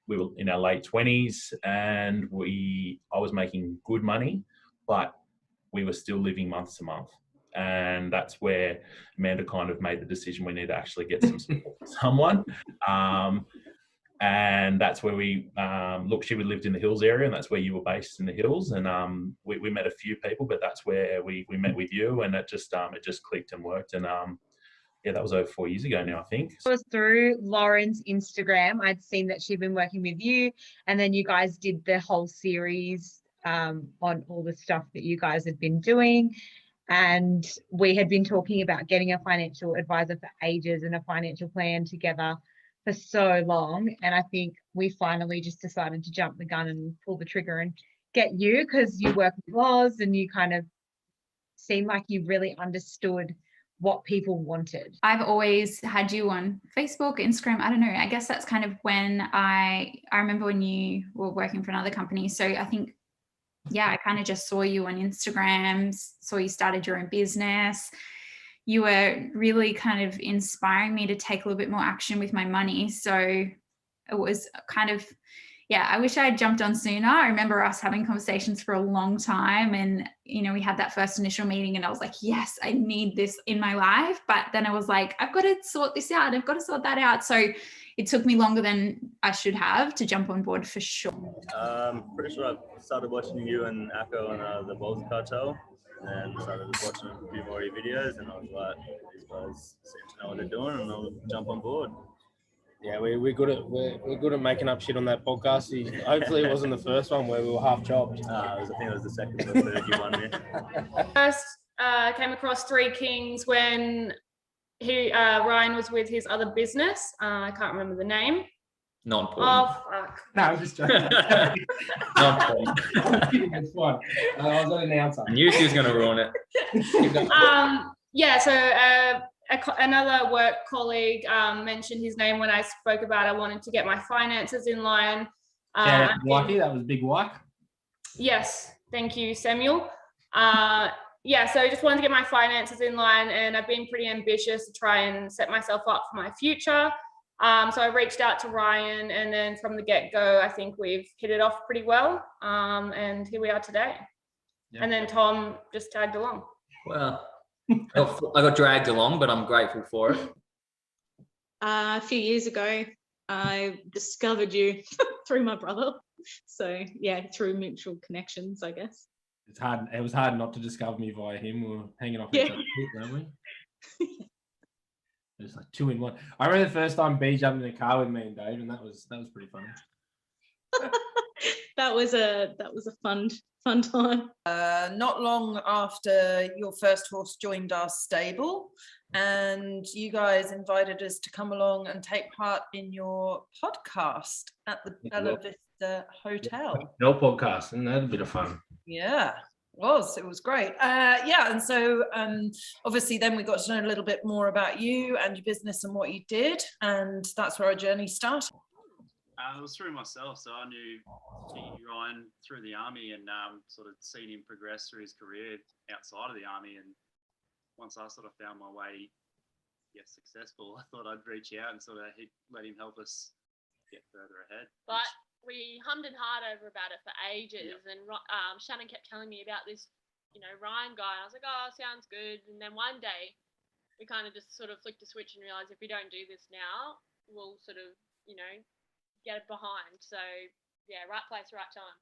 we were in our late 20s, and I was making good money, but we were still living month to month. And that's where Amanda kind of made the decision we need to actually get some support from someone. And that's where we she lived in the Hills area, and that's where you were based, in the Hills. And we met a few people, but that's where we met with you, and it just clicked and worked. And that was over 4 years ago now, I think. It was through Lauren's Instagram. I'd seen that she'd been working with you, and then you guys did the whole series on all the stuff that you guys had been doing. And we had been talking about getting a financial advisor for ages and a financial plan together for so long. And I think we finally just decided to jump the gun and pull the trigger and get you, because you work with Loz and you kind of seemed like you really understood what people wanted. I've always had you on Facebook, Instagram. I don't know. I guess that's kind of when I remember when you were working for another company. So I think, I kind of just saw you on Instagram, saw you started your own business. You were really kind of inspiring me to take a little bit more action with my money. So it was kind of, I wish I had jumped on sooner. I remember us having conversations for a long time, and, we had that first initial meeting and I was like, yes, I need this in my life. But then I was like, I've got to sort this out. I've got to sort that out. So it took me longer than I should have to jump on board, for sure. Pretty sure I started watching you and Akko on the Balls Cartel, and started watching a few more of your videos, and I was like, these guys seem to know what they're doing, and I'll jump on board. Yeah, we're good at making up shit on that podcast. Hopefully it wasn't the first one where we were half chopped. I think it was the second or third you won me. First came across Three Kings when Ryan was with his other business. I can't remember the name. Not important. Oh, fuck. No, I'm just joking. Not important. It's fun. I was an announcer. I knew she was going to ruin it. So another work colleague mentioned his name when I spoke about I wanted to get my finances in line. Lucky, that was big whack. Yes, thank you, Samuel. So I just wanted to get my finances in line, and I've been pretty ambitious to try and set myself up for my future. So I reached out to Ryan, and then from the get-go, I think we've hit it off pretty well. And here we are today. Yep. And then Tom just tagged along. Well, I got dragged along, but I'm grateful for it. A few years ago, I discovered you through my brother. So through mutual connections, I guess. It's hard. It was hard not to discover me via him. We were hanging off each other, weren't we? It was like 2 in 1. I remember the first time B jumped in the car with me and Dave, and that was pretty funny. That was a fun time. Not long after your first horse joined our stable, and you guys invited us to come along and take part in your podcast at the Bella Vista Hotel. No podcast, and that had a bit of fun. Yeah, it was great. And so obviously then we got to know a little bit more about you and your business and what you did, and that's where our journey started. It was through myself, so I knew Ryan through the army, and sort of seen him progress through his career outside of the army. And once I sort of found my way, successful, I thought I'd reach out and sort of let him help us get further ahead. But we hummed and hawed over about it for ages, and Shannon kept telling me about this, Ryan guy. And I was like, oh, sounds good. And then one day, we kind of just sort of flicked a switch and realized if we don't do this now, we'll sort of, get it behind. So right place, right time.